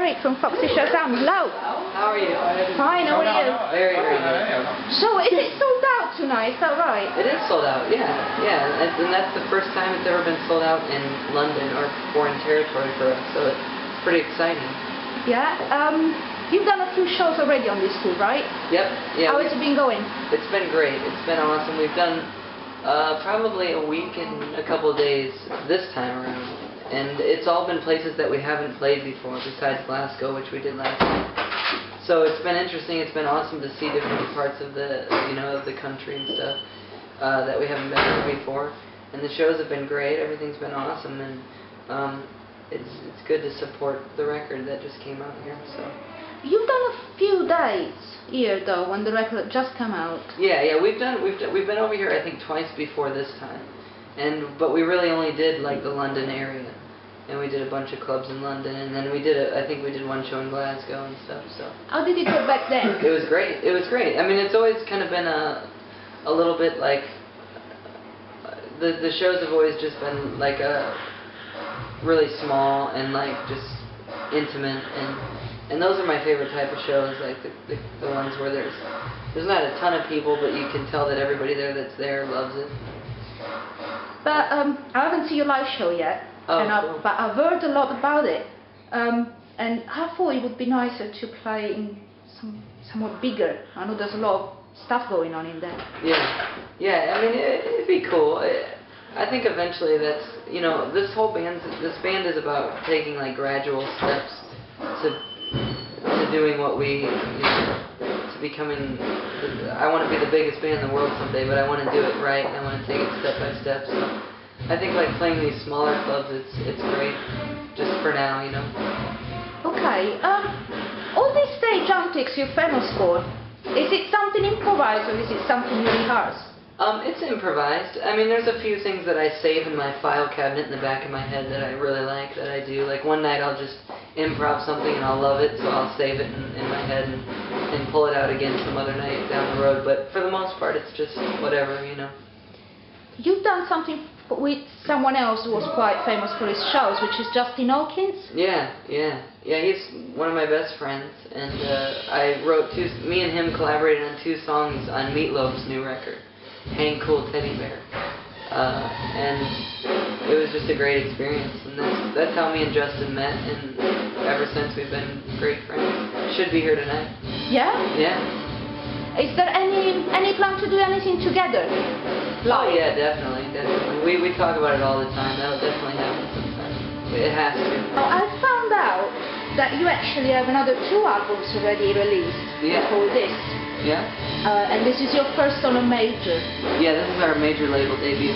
Eric from Foxy Shazam. Hello. How are you? Fine, how are you? Very, very good. So, is it sold out tonight? Is that right? It is sold out, yeah. And that's the first time it's ever been sold out in London or foreign territory for us, so it's pretty exciting. Yeah. You've done a few shows already on this tour, right? Yep. Yeah. How has it been going? It's been great. It's been awesome. We've done probably a week and a couple of days this time around. And it's all been places that we haven't played before, besides Glasgow, which we did last night. So it's been interesting. It's been awesome to see different parts of the, of the country and stuff that we haven't been to before. And the shows have been great. Everything's been awesome, and it's good to support the record that just came out here. So. You've done a few dates here, though, when the record just came out. Yeah. We've been over here, I think, twice before this time. But we really only did like the London area, and we did a bunch of clubs in London, and then I think we did one show in Glasgow and stuff. So how did it go back then? It was great. It was great. I mean, it's always kind of been a little bit like the shows have always just been like a really small and like just intimate, and those are my favorite type of shows, like the ones where there's not a ton of people, but you can tell that everybody that's there loves it. But I haven't seen your live show yet, cool. But I've heard a lot about it, and I thought it would be nicer to play in somewhat bigger. I know there's a lot of stuff going on in there. Yeah. I mean, it'd be cool. I think eventually that's this band is about taking like gradual steps to doing what we to becoming. I want to be the biggest band in the world someday, but I want to do it right, and I want to take it step by step. So I think like playing these smaller clubs, it's great, just for now, Okay. All these stage antics you're famous for, is it something improvised or is it something you rehearse? It's improvised. I mean, there's a few things that I save in my file cabinet in the back of my head that I really like, that I do. Like one night I'll just improv something and I'll love it, so I'll save it in my head and pull it out again some other night down the road. But for the most part, it's just whatever, You've done something with someone else who was quite famous for his shows, which is Justin Hawkins. Yeah. He's one of my best friends, and I wrote me and him collaborated on 2 songs on Meatloaf's new record, Hang Cool Teddy Bear, and it was just a great experience, and that's how me and Justin met, and ever since we've been great friends. Should be here tonight. Yeah? Yeah. Is there any plan to do anything together? Oh yeah, definitely. We talk about it all the time. That'll definitely happen sometime. It has to. I found out that you actually have another 2 albums already released before this. Yeah. And this is your first on a major. Yeah, this is our major label debut.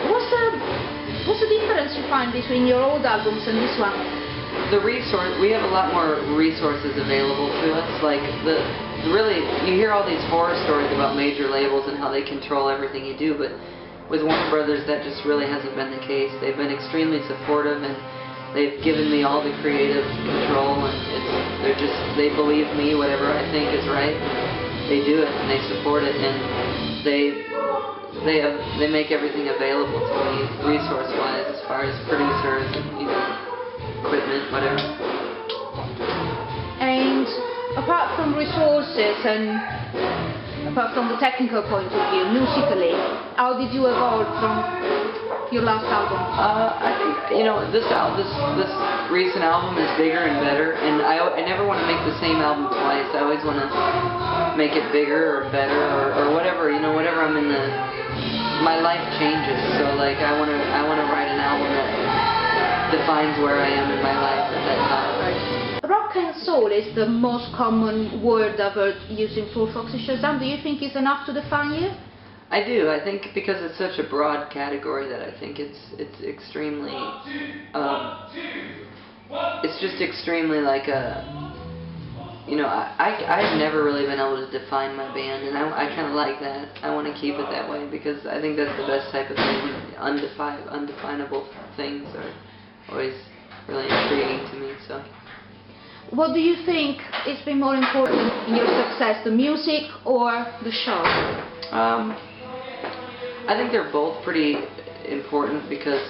What's the difference you find between your old albums and this one? We have a lot more resources available to us. Like you hear all these horror stories about major labels and how they control everything you do, but with Warner Brothers that just really hasn't been the case. They've been extremely supportive, and they've given me all the creative control, and they believe me, whatever I think is right. They do it, and they support it, and they make everything available to me resource-wise, as far as producers and equipment, whatever. And apart from resources and apart from the technical point of view, musically, how did you evolve from your last album? I think this recent album is bigger and better, and I never want to make the same album twice. I always want to make it bigger or better or whatever. Whatever I'm in my life changes. So like I want to write an album that defines where I am in my life at that time. Rock and soul is the most common word I've heard using for Foxy Shazam. Do you think it's enough to define you? I do. I think because it's such a broad category that I think it's extremely it's just extremely like I've never really been able to define my band, and I kind of like that. I want to keep it that way because I think that's the best type of thing. Undefinable things are always really intriguing to me. So. What do you think has been more important in your success, the music or the show? I think they're both pretty important because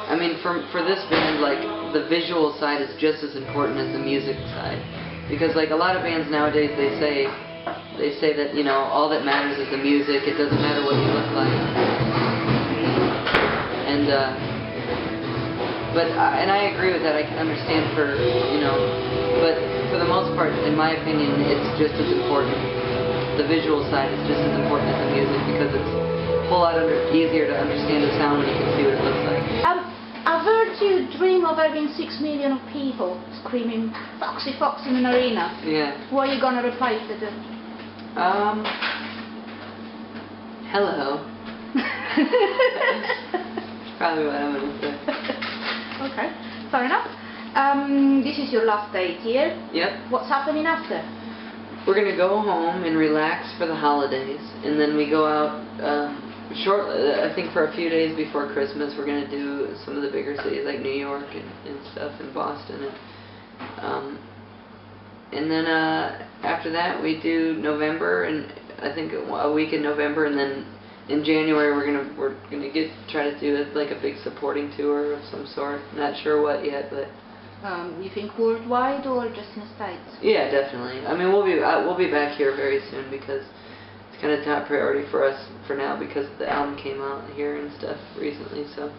I mean, for this band, like, the visual side is just as important as the music side. Because, like, a lot of bands nowadays, they say that, you know, all that matters is the music, it doesn't matter what you look like. And, and I agree with that, I can understand for, you know, but for the most part, in my opinion, it's just as important. The visual side is just as important as the music, because it's a whole lot easier to understand the sound when you can see what it looks like. I've heard you dream of having 6 million of people screaming "Foxy, Foxy" in an arena. Yeah. What are you gonna reply to them? Hello. Probably what I'm gonna say. Okay, fair enough. This is your last date here. Yep. What's happening after? We're gonna go home and relax for the holidays, and then we go out shortly. I think for a few days before Christmas, we're gonna do some of the bigger cities like New York and stuff, and Boston, and then after that we do November, and I think a week in November, and then in January we're gonna try to do like a big supporting tour of some sort. Not sure what yet, but. You think worldwide or just in the States? Yeah, definitely. I mean, we'll be back here very soon, because it's kind of top priority for us for now, because the album came out here and stuff recently. So.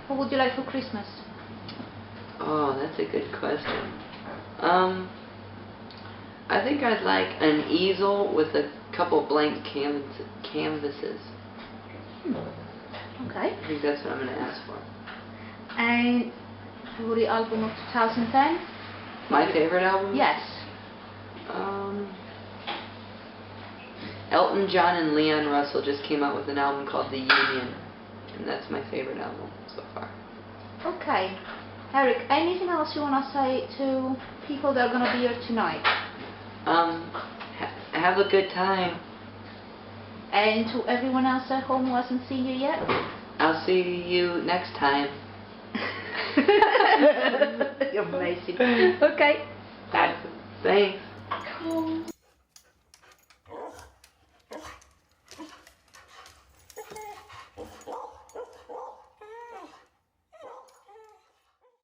What would you like for Christmas? Oh, that's a good question. I think I'd like an easel with a couple blank canvases. Okay. I think that's what I'm going to ask for. And favorite album of 2010? My favorite album? Yes. Elton John and Leon Russell just came out with an album called The Union, and that's my favorite album so far. Okay. Eric, anything else you want to say to people that are going to be here tonight? Have a good time. And to everyone else at home who hasn't seen you yet? I'll see you next time. You're amazing. Okay. Thanks.